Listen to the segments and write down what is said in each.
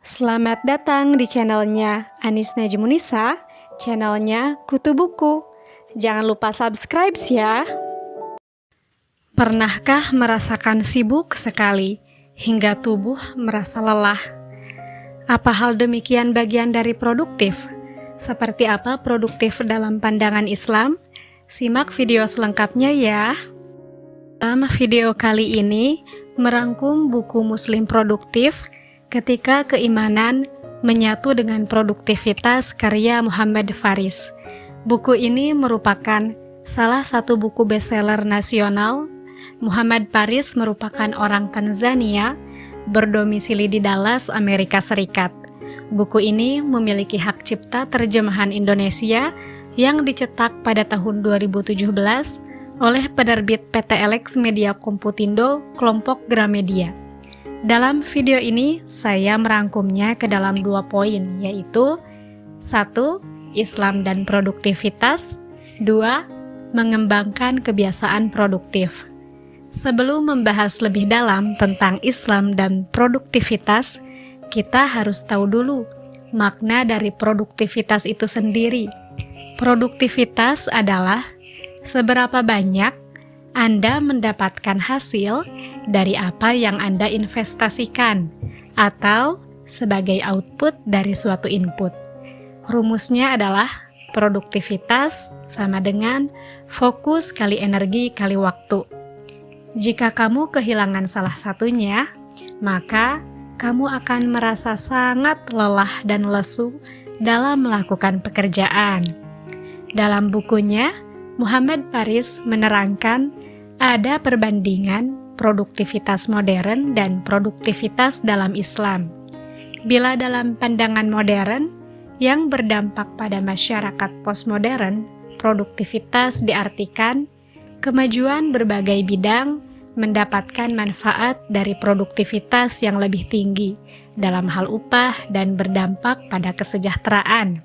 Selamat datang di channelnya Anis Najmunisa, channelnya Kutu Buku. Jangan lupa subscribe ya. Pernahkah merasakan sibuk sekali hingga tubuh merasa lelah? Apa hal demikian bagian dari produktif? Seperti apa produktif dalam pandangan Islam? Simak video selengkapnya ya. Dalam video kali ini merangkum buku Muslim Produktif Ketika Keimanan Menyatu dengan Produktivitas karya Muhammad Faris. Buku ini merupakan salah satu buku bestseller nasional. Muhammad Faris merupakan orang Tanzania, berdomisili di Dallas, Amerika Serikat. Buku ini memiliki hak cipta terjemahan Indonesia yang dicetak pada tahun 2017 oleh penerbit PT Elex Media Komputindo, kelompok Gramedia. Dalam video ini, saya merangkumnya ke dalam 2 poin, yaitu 1. Islam dan produktivitas 2. Mengembangkan kebiasaan produktif. Sebelum membahas lebih dalam tentang Islam dan produktivitas, kita harus tahu dulu makna dari produktivitas itu sendiri. Produktivitas adalah seberapa banyak Anda mendapatkan hasil dari apa yang Anda investasikan, atau sebagai output dari suatu input. Rumusnya adalah produktivitas sama dengan fokus kali energi kali waktu. Jika kamu kehilangan salah satunya, maka kamu akan merasa sangat lelah dan lesu dalam melakukan pekerjaan. Dalam bukunya, Muhammad Faris menerangkan ada perbandingan produktivitas modern dan produktivitas dalam Islam. Bila dalam pandangan modern yang berdampak pada masyarakat postmodern, produktivitas diartikan kemajuan berbagai bidang mendapatkan manfaat dari produktivitas yang lebih tinggi dalam hal upah dan berdampak pada kesejahteraan.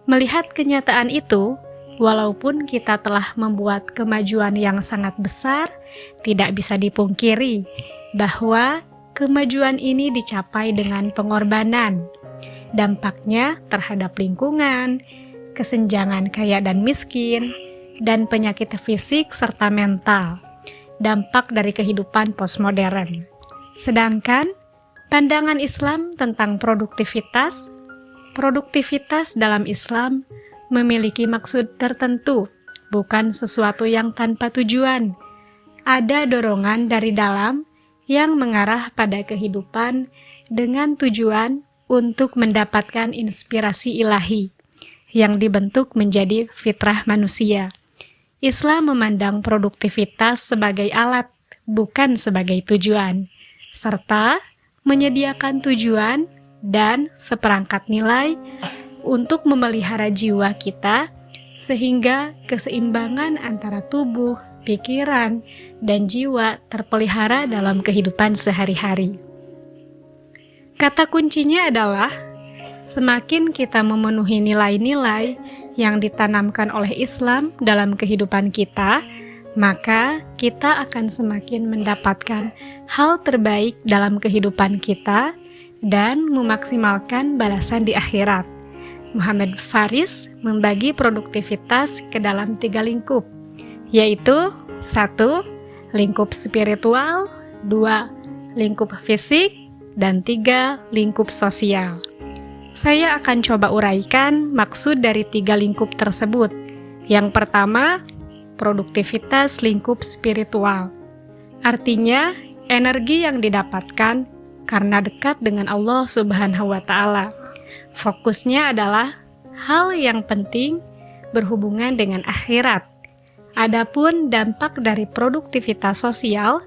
Melihat kenyataan itu, walaupun kita telah membuat kemajuan yang sangat besar, tidak bisa dipungkiri bahwa kemajuan ini dicapai dengan pengorbanan. Dampaknya terhadap lingkungan, kesenjangan kaya dan miskin, dan penyakit fisik serta mental. Dampak dari kehidupan postmodern. Sedangkan pandangan Islam tentang produktivitas dalam Islam memiliki maksud tertentu, bukan sesuatu yang tanpa tujuan. Ada dorongan dari dalam yang mengarah pada kehidupan dengan tujuan untuk mendapatkan inspirasi ilahi yang dibentuk menjadi fitrah manusia. Islam memandang produktivitas sebagai alat, bukan sebagai tujuan, serta menyediakan tujuan dan seperangkat nilai untuk memelihara jiwa kita, sehingga keseimbangan antara tubuh, pikiran, dan jiwa terpelihara dalam kehidupan sehari-hari. Kata kuncinya adalah, semakin kita memenuhi nilai-nilai yang ditanamkan oleh Islam dalam kehidupan kita, maka kita akan semakin mendapatkan hal terbaik dalam kehidupan kita dan memaksimalkan balasan di akhirat. Muhammad Faris membagi produktivitas ke dalam 3 lingkup, yaitu 1. Lingkup spiritual, 2. Lingkup fisik, dan 3. Lingkup sosial. Saya akan coba uraikan maksud dari 3 lingkup tersebut. Yang pertama, produktivitas lingkup spiritual. Artinya, energi yang didapatkan karena dekat dengan Allah Subhanahu wa Ta'ala. Fokusnya adalah hal yang penting berhubungan dengan akhirat. Adapun dampak dari produktivitas sosial,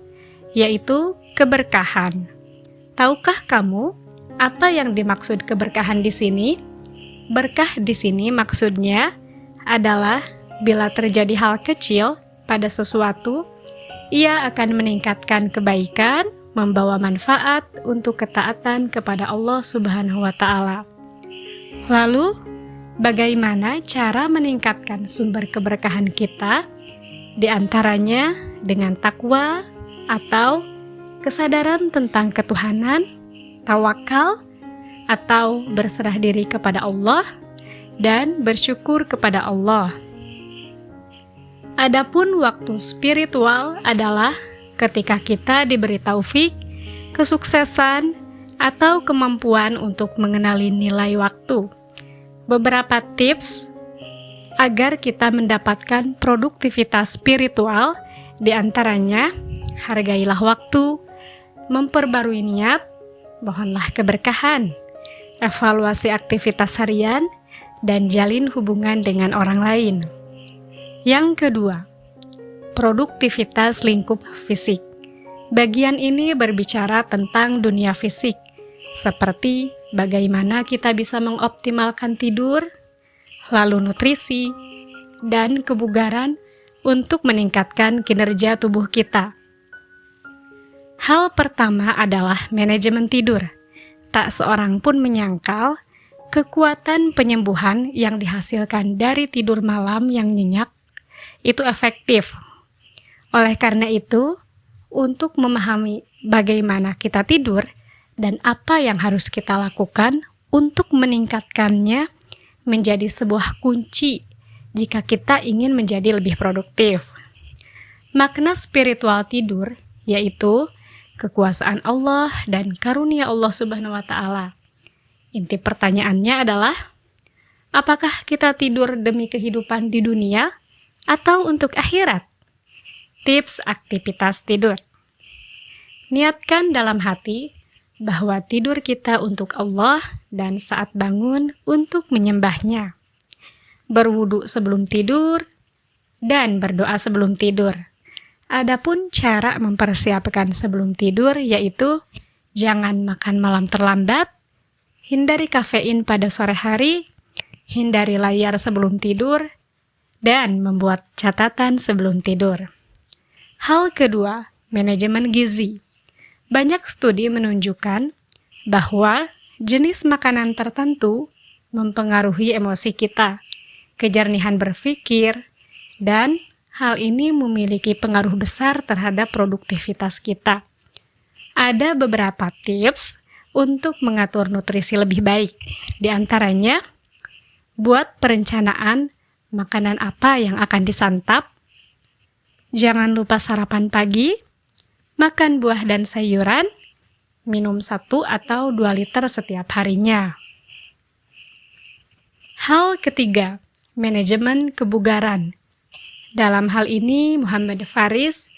yaitu keberkahan. Tahukah kamu apa yang dimaksud keberkahan di sini? Berkah di sini maksudnya adalah bila terjadi hal kecil pada sesuatu, ia akan meningkatkan kebaikan, membawa manfaat untuk ketaatan kepada Allah Subhanahu wa Ta'ala. Lalu, bagaimana cara meningkatkan sumber keberkahan kita? Di antaranya dengan takwa atau kesadaran tentang ketuhanan, tawakal, atau berserah diri kepada Allah dan bersyukur kepada Allah. Adapun waktu spiritual adalah ketika kita diberi taufik, kesuksesan, atau kemampuan untuk mengenali nilai waktu. Beberapa tips agar kita mendapatkan produktivitas spiritual, diantaranya hargailah waktu, memperbarui niat, mohonlah keberkahan, evaluasi aktivitas harian, dan jalin hubungan dengan orang lain. Yang kedua, produktivitas lingkup fisik. Bagian ini berbicara tentang dunia fisik, seperti bagaimana kita bisa mengoptimalkan tidur, lalu nutrisi, dan kebugaran untuk meningkatkan kinerja tubuh kita. Hal pertama adalah manajemen tidur. Tak seorang pun menyangkal kekuatan penyembuhan yang dihasilkan dari tidur malam yang nyenyak itu efektif. Oleh karena itu, untuk memahami bagaimana kita tidur dan apa yang harus kita lakukan untuk meningkatkannya menjadi sebuah kunci jika kita ingin menjadi lebih produktif. Makna spiritual tidur yaitu kekuasaan Allah dan karunia Allah Subhanahu wa Ta'ala. Inti pertanyaannya adalah, apakah kita tidur demi kehidupan di dunia atau untuk akhirat? Tips aktivitas tidur. Niatkan dalam hati bahwa tidur kita untuk Allah dan saat bangun untuk menyembahnya. Berwudu sebelum tidur dan berdoa sebelum tidur. Adapun cara mempersiapkan sebelum tidur yaitu jangan makan malam terlambat, hindari kafein pada sore hari, hindari layar sebelum tidur, dan membuat catatan sebelum tidur. Hal kedua, manajemen gizi. Banyak studi menunjukkan bahwa jenis makanan tertentu mempengaruhi emosi kita, kejernihan berpikir, dan hal ini memiliki pengaruh besar terhadap produktivitas kita. Ada beberapa tips untuk mengatur nutrisi lebih baik. Di antaranya, buat perencanaan makanan apa yang akan disantap. Jangan lupa sarapan pagi, makan buah dan sayuran, minum 1 atau 2 liter setiap harinya. Hal ketiga, manajemen kebugaran. Dalam hal ini, Muhammad Faris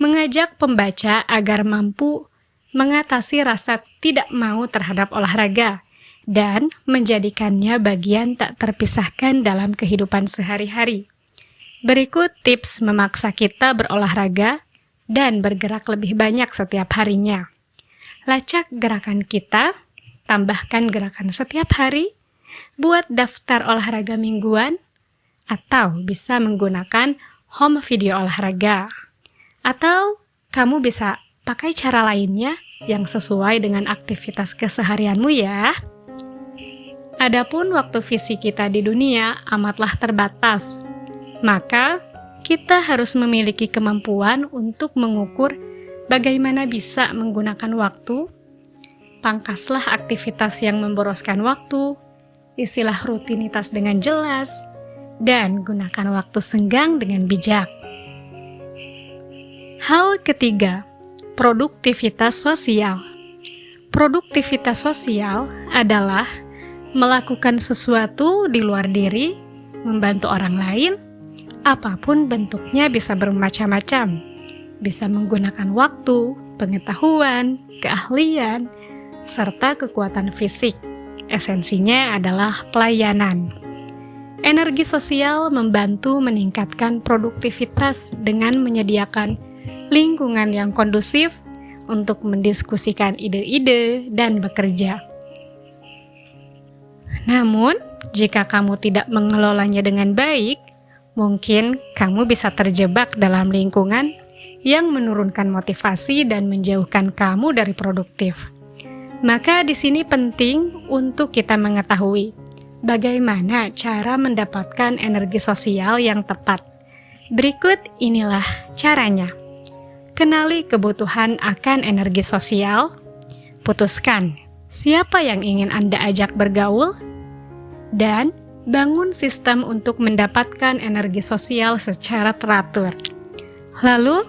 mengajak pembaca agar mampu mengatasi rasa tidak mau terhadap olahraga dan menjadikannya bagian tak terpisahkan dalam kehidupan sehari-hari. Berikut tips memaksa kita berolahraga dan bergerak lebih banyak setiap harinya. Lacak gerakan kita, tambahkan gerakan setiap hari, buat daftar olahraga mingguan, atau bisa menggunakan home video olahraga. Atau kamu bisa pakai cara lainnya yang sesuai dengan aktivitas keseharianmu ya. Adapun waktu fisik kita di dunia amatlah terbatas. Maka, kita harus memiliki kemampuan untuk mengukur bagaimana bisa menggunakan waktu. Pangkaslah aktivitas yang memboroskan waktu, isilah rutinitas dengan jelas, dan gunakan waktu senggang dengan bijak. Hal ketiga, produktivitas sosial. Produktivitas sosial adalah melakukan sesuatu di luar diri, membantu orang lain, apapun bentuknya bisa bermacam-macam, bisa menggunakan waktu, pengetahuan, keahlian, serta kekuatan fisik. Esensinya adalah pelayanan. Energi sosial membantu meningkatkan produktivitas dengan menyediakan lingkungan yang kondusif untuk mendiskusikan ide-ide dan bekerja. Namun, jika kamu tidak mengelolanya dengan baik, mungkin kamu bisa terjebak dalam lingkungan yang menurunkan motivasi dan menjauhkan kamu dari produktif. Maka di sini penting untuk kita mengetahui bagaimana cara mendapatkan energi sosial yang tepat. Berikut inilah caranya. Kenali kebutuhan akan energi sosial. Putuskan siapa yang ingin Anda ajak bergaul, dan bangun sistem untuk mendapatkan energi sosial secara teratur. Lalu,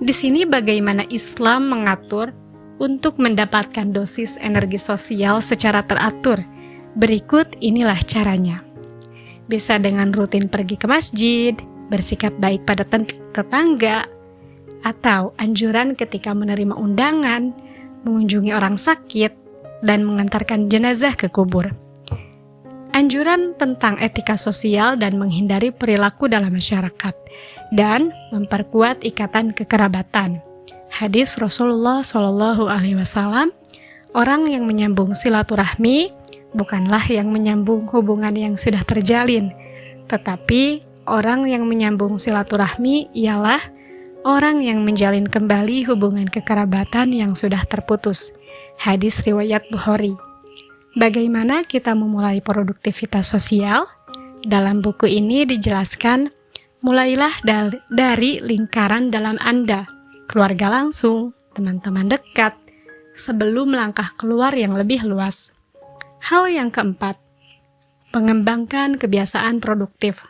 di sini bagaimana Islam mengatur untuk mendapatkan dosis energi sosial secara teratur? Berikut inilah caranya. Bisa dengan rutin pergi ke masjid, bersikap baik pada tetangga, atau anjuran ketika menerima undangan, mengunjungi orang sakit, dan mengantarkan jenazah ke kubur. Anjuran tentang etika sosial dan menghindari perilaku dalam masyarakat, dan memperkuat ikatan kekerabatan. Hadis Rasulullah SAW, orang yang menyambung silaturahmi bukanlah yang menyambung hubungan yang sudah terjalin, tetapi orang yang menyambung silaturahmi ialah orang yang menjalin kembali hubungan kekerabatan yang sudah terputus. Hadis riwayat Bukhari. Bagaimana kita memulai produktivitas sosial? Dalam buku ini dijelaskan, mulailah dari lingkaran dalam Anda, keluarga langsung, teman-teman dekat, sebelum melangkah keluar yang lebih luas. Hal yang keempat, mengembangkan kebiasaan produktif.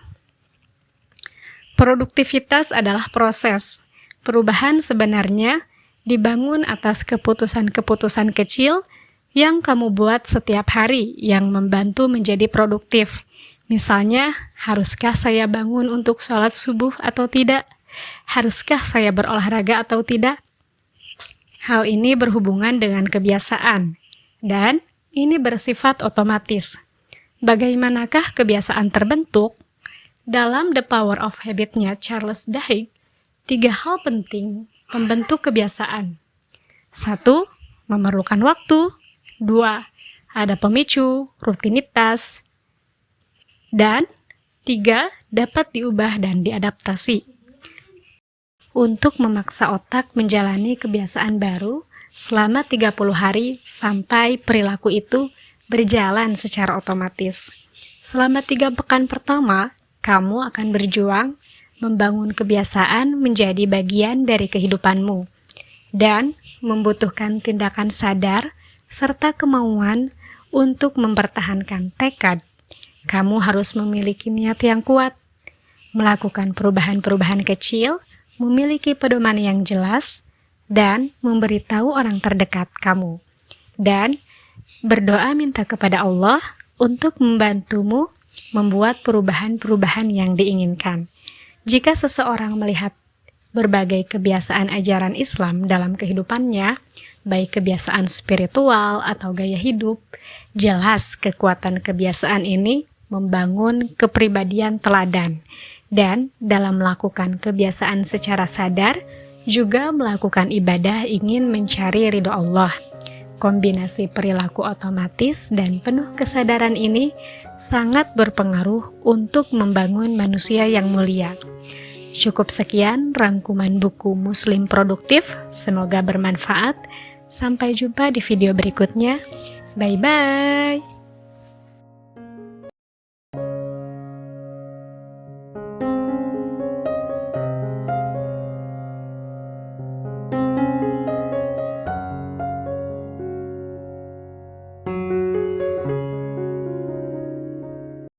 Produktivitas adalah proses. Perubahan sebenarnya dibangun atas keputusan-keputusan kecil yang kamu buat setiap hari yang membantu menjadi produktif. Misalnya, haruskah saya bangun untuk sholat subuh atau tidak? Haruskah saya berolahraga atau tidak? Hal ini berhubungan dengan kebiasaan, dan ini bersifat otomatis. Bagaimanakah kebiasaan terbentuk? Dalam The Power of Habit-nya Charles Duhigg, 3 hal penting pembentuk kebiasaan. 1. Memerlukan waktu. 2. Ada pemicu, rutinitas. Dan 3. Dapat diubah dan diadaptasi. Untuk memaksa otak menjalani kebiasaan baru selama 30 hari sampai perilaku itu berjalan secara otomatis. Selama 3 pekan pertama, kamu akan berjuang membangun kebiasaan menjadi bagian dari kehidupanmu dan membutuhkan tindakan sadar serta kemauan untuk mempertahankan tekad. Kamu harus memiliki niat yang kuat, melakukan perubahan-perubahan kecil, memiliki pedoman yang jelas, dan memberitahu orang terdekat kamu. Dan berdoa minta kepada Allah untuk membantumu membuat perubahan-perubahan yang diinginkan. Jika seseorang melihat berbagai kebiasaan ajaran Islam dalam kehidupannya, baik kebiasaan spiritual atau gaya hidup, jelas kekuatan kebiasaan ini membangun kepribadian teladan. Dan dalam melakukan kebiasaan secara sadar, juga melakukan ibadah ingin mencari ridho Allah. Kombinasi perilaku otomatis dan penuh kesadaran ini sangat berpengaruh untuk membangun manusia yang mulia. Cukup sekian rangkuman buku Muslim Produktif, semoga bermanfaat. Sampai jumpa di video berikutnya. Bye-bye.